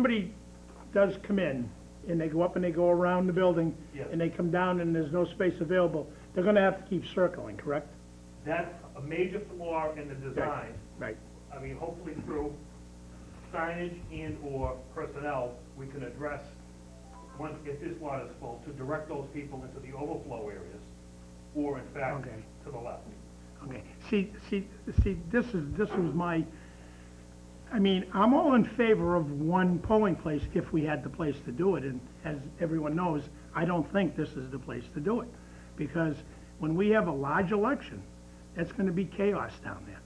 somebody does come in, and they go up and they go around the building, Yes. and they come down and there's no space available, they're gonna have to keep circling, correct? That's a major flaw in the design. Right. I mean, hopefully through signage and/or personnel, we can address, once, if this lot is full, to direct those people into the overflow areas, or in fact, Okay. to the left. Okay, see, this was my, I mean, I'm all in favor of one polling place if we had the place to do it, and as everyone knows, I don't think this is the place to do it. Because when we have a large election, it's gonna be chaos down there.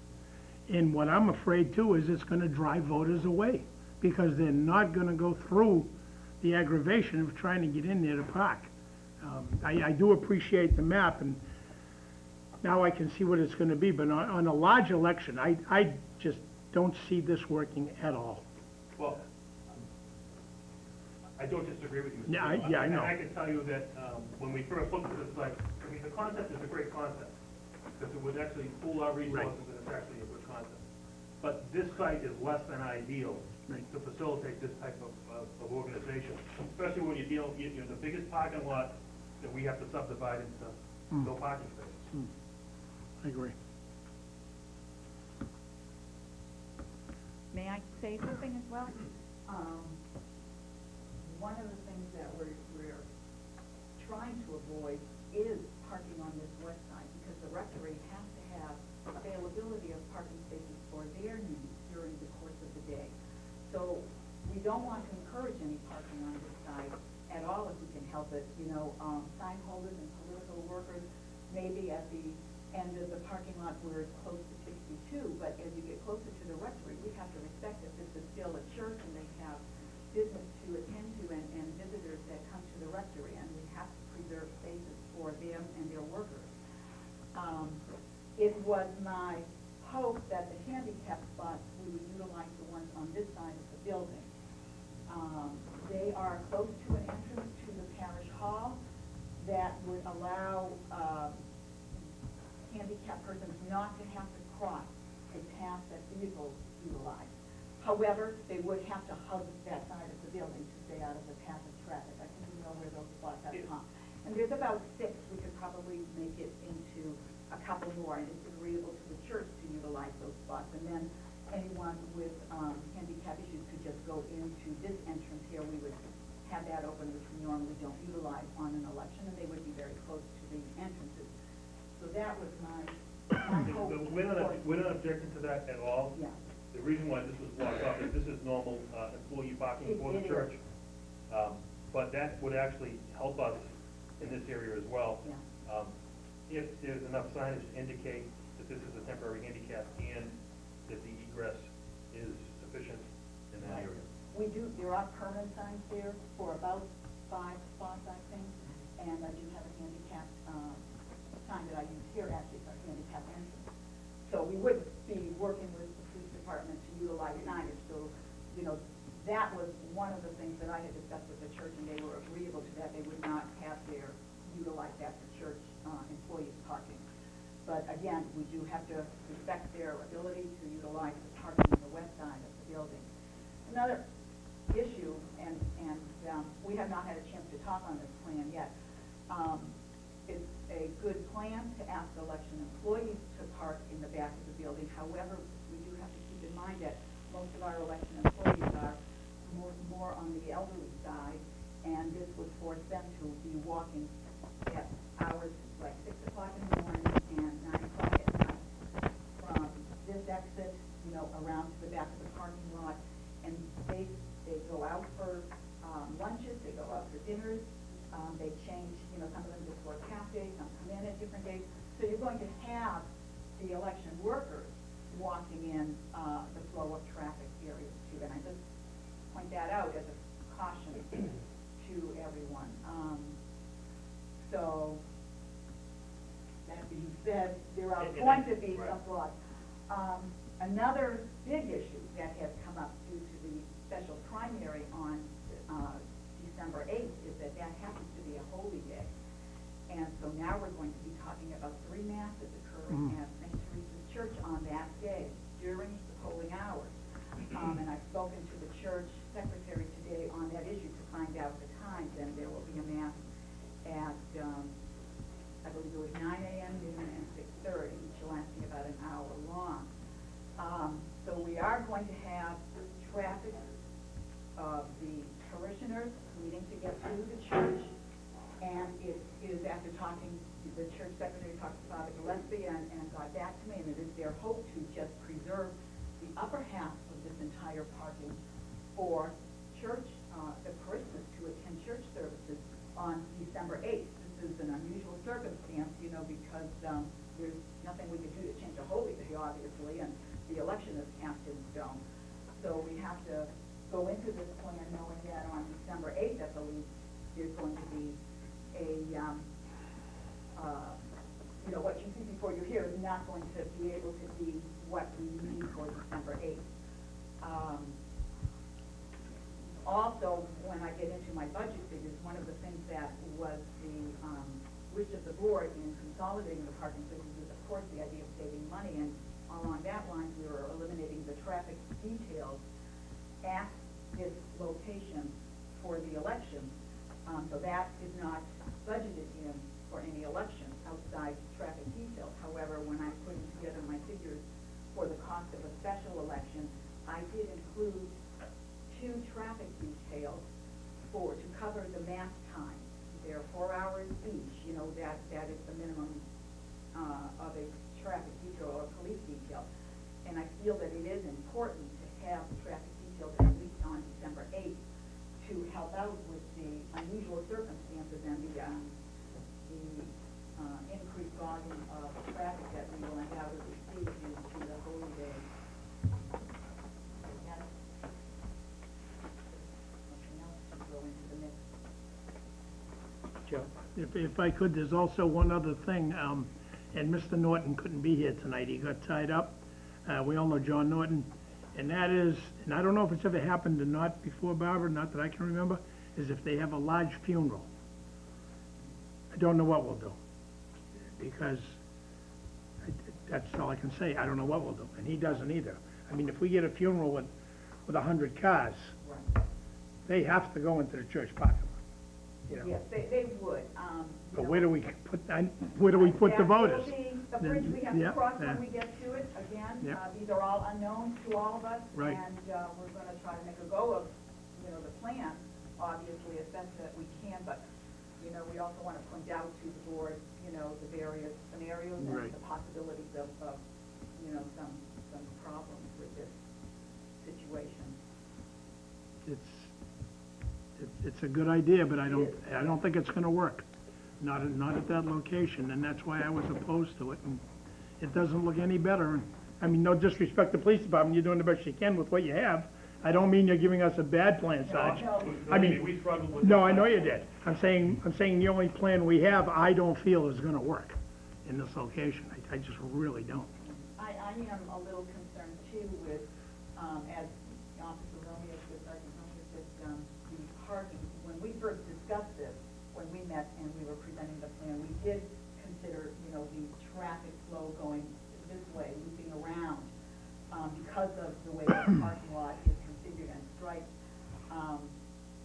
And what I'm afraid too is it's gonna drive voters away, because they're not gonna go through the aggravation of trying to get in there to park. I do appreciate the map, and now I can see what it's gonna be, but on a large election, I just don't see this working at all. Well, I don't disagree with you, Mr. Yeah, Chairman. I know. And I can tell you that, when we first looked at this site, I mean, the concept is a great concept, because it would actually pool our resources, and it's actually a good concept. But this site is less than ideal Right. to facilitate this type of organization, especially when you deal, you know, the biggest parking lot that we have to subdivide into no parking spaces. I agree. May I say something as well? One of the things that we're trying to avoid is parking on this west side, because the rectory has to have availability of parking spaces for their needs during the course of the day. So we don't want to encourage any parking on this side at all if we can help it. You know, sign holders and political workers, maybe at the end of the parking lot where it's close to 62, but as you get closer to the rectory, we have to respect that this is still a church and they have business to attend to and visitors that come to the rectory, and we have to preserve spaces for them and their workers. It was my hope that the handicap spots, we would utilize the ones on this side of the building. They are close to an entrance to the parish hall that would allow handicapped persons not to have to cross a path that vehicles utilize. However, they would have to hug that side of the building to stay out of the path of traffic. I think you know where those spots are. And there's about 6. We could probably make it into a couple more, and it's agreeable to the church to utilize those spots. And then anyone with handicap issues could just go into this entrance here. We would have that open, which we normally don't utilize on an election, and they would be very close to the entrances. So that was my hope. We're not objecting to that at all. Yeah. The reason why this was blocked off is this is normal employee parking for the church. But that would actually help us in this area as well. Yeah. If there's enough signage to indicate that this is a temporary handicap and that the egress is sufficient in that area. We do, there are permanent signs there for about 5 spots, I think, and I do have a handicap sign that I use here actually for handicap entrance. So we would be working with the police department to utilize signage. So, you know, that was one of the things that I had discussed with the church, and they were agreeable to that. They would not have utilize that for church employees parking. But again, we do have to respect their ability to utilize the parking on the west side of the building. Another issue, and we have not had a chance to talk on this plan yet, it's a good plan to ask election employees to park in the back of the building. However, we do have to keep in mind that most of our election employees are more on the elderly side, and this would force them to be walking at hours like 6 o'clock in the morning and 9 o'clock at night from this exit, you know, around to the back of the parking lot. And they go out for lunches, they go out for dinners, they change, you know, some of them just work half days, some come in at different days. So you're going to have the election workers walking in the flow of traffic areas too. And I just point that out as a caution to everyone. So, that being said, there are going to be some flaws. Another big issue that has come up due to the special primary on December 8th is that happens to be a holy day. And so now we're going to be talking about 3 masses occurring at St. Teresa's Church on that day during the polling hours. And I've spoken to the church secretary had issued to find out the times, and there will be a mass at, I believe it was 9 a.m., noon, and 6:30, each lasting about an hour long. So we are going to have traffic of the parishioners needing to get through the church, and it is after talking, the church secretary talked to Father Gillespie and got back to me, and it is their hope to just preserve the upper half of this entire parking for church, the parishioners to attend church services on December 8th. This is an unusual circumstance, you know, because there's nothing we could do to change a holy day, obviously, and the election is cast in stone. So we have to go into this plan knowing that on December 8th, at the least, there's going to be a, you know, what you see before you're here is not going to be able to be what we need for December 8th. Also, when I get into my budget figures, one of the things that was the wish of the board in consolidating the parking places is, of course, the idea of saving money, and along that line, we were eliminating the traffic details at this location for the election. So that is not budgeted in for any election outside traffic details. However, when I'm putting together my figures for the cost of a special election, I did include 2 traffic details to cover the mass time. They're 4 hours each. You know, that is the minimum of a traffic detail or a police detail. And I feel that it is important to have the traffic details at least on December 8th to help out with the unusual circumstances and the increased volume of traffic that we will undoubtedly see due to the holy day. Joe, if I could, there's also one other thing, and Mr. Norton couldn't be here tonight. He got tied up. We all know John Norton. And that is, and I don't know if it's ever happened or not before, Barbara, not that I can remember, is if they have a large funeral. I don't know what we'll do, because that's all I can say. I don't know what we'll do, and he doesn't either. I mean, if we get a funeral with 100 cars, Right. they have to go into the church parking lot. You know. Yes, they would. But where do we put the voters? That will be the bridge we have to Yeah, cross yeah. when we get to it. Again, Yeah. these are all unknowns to all of us. Right. And we're going to try to make a go of, you know, the plan, obviously, as best that we can. But, you know, we also want to point out to the board, you know, the various scenarios and Right. the possibilities of, you know, some problems with this situation. It's a good idea, but I don't think it's gonna work. Not at that location, and that's why I was opposed to it, and it doesn't look any better. I mean, no disrespect to the police department, you're doing the best you can with what you have. I don't mean you're giving us a bad plan, Sarge. No. I mean, we struggled with. no, this I know you last did. I'm saying the only plan we have, I don't feel is gonna work in this location. I just really don't. I am a little concerned too with, as Officer Romeo said, Sergeant Romeo said, the parking. When we first discussed this, when we met and we were presenting the plan, we did consider, you know, the traffic flow going this way, looping around, because of the way the parking lot is configured and striped.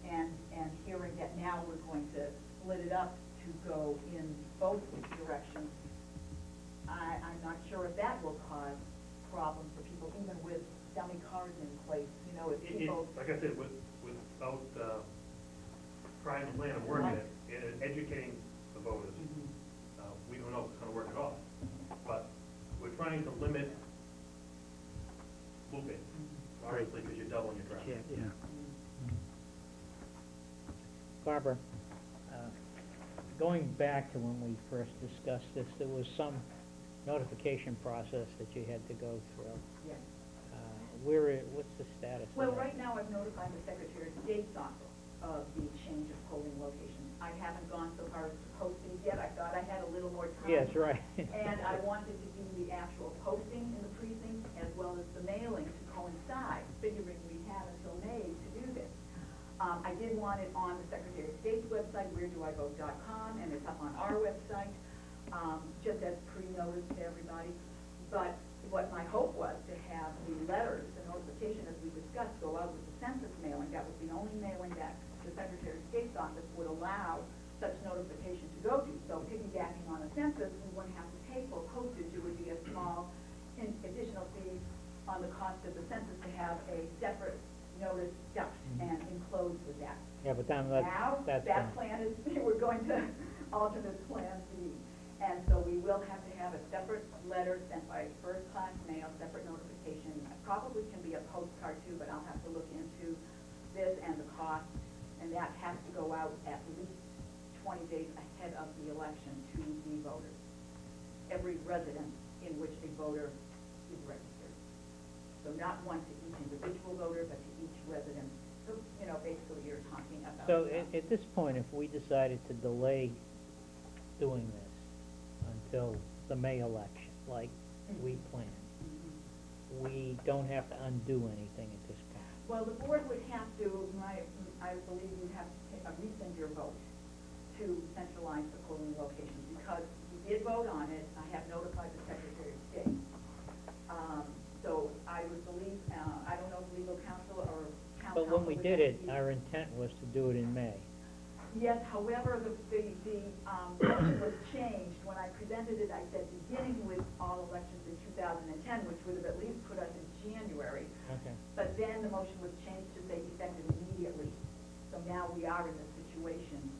And hearing that now we're going to split it up to go in both directions, I'm not sure if that will cause problems for people, even with dummy cars in place, you know, if people. Like I said, without trying to plan and working it, and educating the voters, we don't know if it's gonna work at all. But we're trying to limit looping, obviously, because you're doubling your traffic. Yeah. Barbara, going back to when we first discussed this, there was some notification process that you had to go through. Yes. What's the status of Well, that? right now I've notified the Secretary of State's office of the change of polling locations. I haven't gone so far as posting yet. I thought I had a little more time. Yes, right. And I wanted to do the actual posting in the precinct as well as the mailing to coincide, figuring we had until May to do this. I did want it on the Secretary of State's website, wheredoivote.com, and it's up on our website, just as pre-notice to everybody. But what my hope was to have the letters, the notifications notification, as we discussed, go out with the census mailing. That was the only mailing that the Secretary of State's office would allow such notification to go to. So piggybacking on the census, we wouldn't have to pay for postage. It would be a small additional fee on the cost of the census to have a separate notice stuffed and enclosed with that. Yeah, but then Now, that's that plan is, we're going to alter this plan B. And so we will have to have a separate letter sent by first-class mail, separate notification. It probably can be a postcard too, but I'll have to look into this and the cost. And that has to go out at least 20 days ahead of the election to the voters. Every residence in which a voter is registered. So not one to each individual voter, but to each resident. So, you know, basically you're talking about. So at this point, if we decided to delay doing this until the May election, like we planned, we don't have to undo anything at this point. Well, the board would have to, I believe you'd have to rescind your vote to centralize the polling locations, because you did vote on it. I have notified the Secretary of State. So I would believe, I don't know if legal counsel or town counsel. But when we did it, our intent was to do it in May. Yes, however, the motion was changed. When I presented it, I said beginning with all elections in 2010, which would have at least put us in January. Okay. But then the motion was changed to say effective immediately. So now we are in this situation.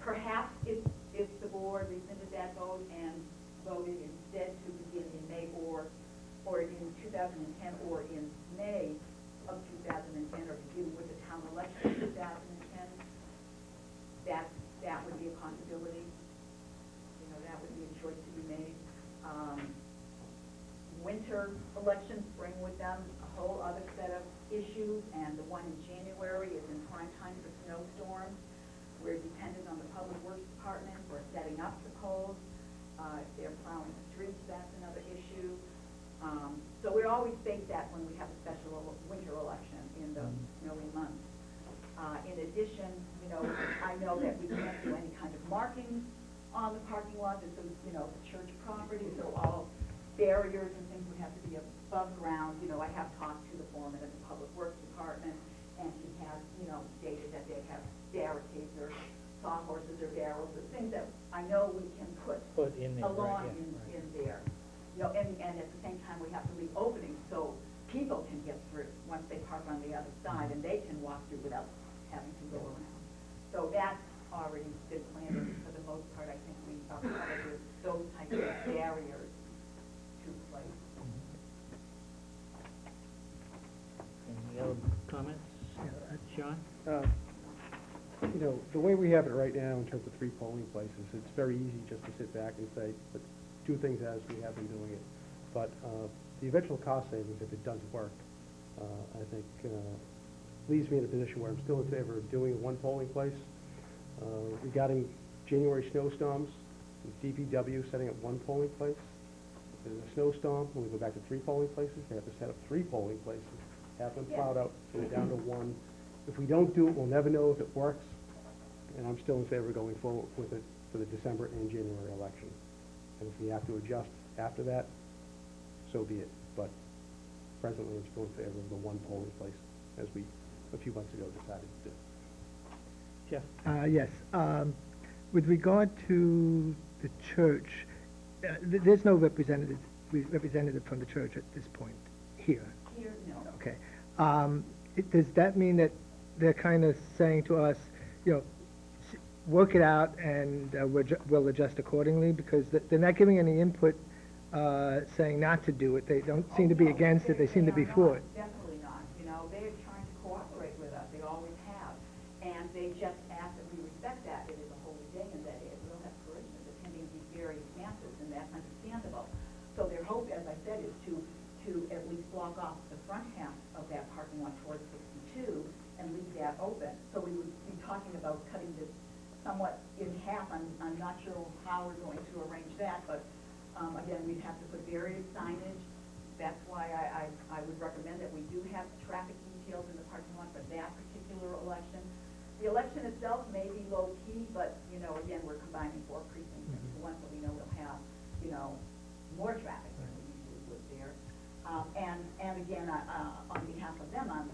Perhaps if the board rescinded that vote and voted instead to begin in May or in 2010 or in May of 2010 or begin with the town election in 2010, that would be a possibility. You know, that would be a choice to be made. Winter elections bring with them a whole other set of issues, and the one in January is in prime time for snowstorms. We're dependent on the Public Works Department for setting up the polls. If they're plowing the streets, that's another issue. So we always face that when we have a special winter election in the snowy months. In addition, you know, I know that we can't do any kind of markings on the parking lot. This is, you know, the church property, so all barriers and things would have to be above ground. You know, I have talked to the foreman of the Public Works Department, and he has, you know, stated that they have barricades or sawhorses or barrels, or things that I know we can put in there, along right, yeah, in there. You know, and at the same time, we have to leave openings so people can get through once they park on the other side, and they can walk through without having to go around. So that's already been planned, and for the most part, I think we are covered with those types of barriers to place. Any other comments? Sean? You know, the way we have it right now in terms of 3 polling places, it's very easy just to sit back and say, let's do things as we have been doing it. But the eventual cost savings, if it does work, I think leaves me in a position where I'm still in favor of doing 1 polling place. Regarding January snowstorms, DPW setting up 1 polling place. If there's a snowstorm, when we go back to 3 polling places, they have to set up 3 polling places, have them plowed out, so we're down to 1. If we don't do it, we'll never know if it works, and I'm still in favor of going forward with it for the December and January election. And if we have to adjust after that, so be it. But presently, I'm still in favor of the 1 polling place, as we, a few months ago, decided to do. Jeff? Yes. With regard to the church, there's no representative from the church at this point here. Here, no. Okay. Does that mean that they're kind of saying to us, you know, work it out and we'll adjust accordingly? Because they're not giving any input saying not to do it. They don't seem to be against it. They seem to be for it. Definitely not. You know, they're trying to cooperate with us. They always have. And they just ask that we respect that. It is a holy day and that it will have parishioners attending these various masses, and that's understandable. So their hope, as I said, is to at least block off the front half of that parking lot towards 62 and leave that open. So we would be talking about cutting this somewhat in half. I'm not sure how we're going to arrange that, but again, we'd have to put various signage. That's why I would recommend that we do have traffic details in the parking lot for that particular election. The election itself may be low-key, but, you know, again, we're combining 4 precincts into one, so we know we'll have, you know, more traffic than we usually would there. And again, on behalf of them, I'm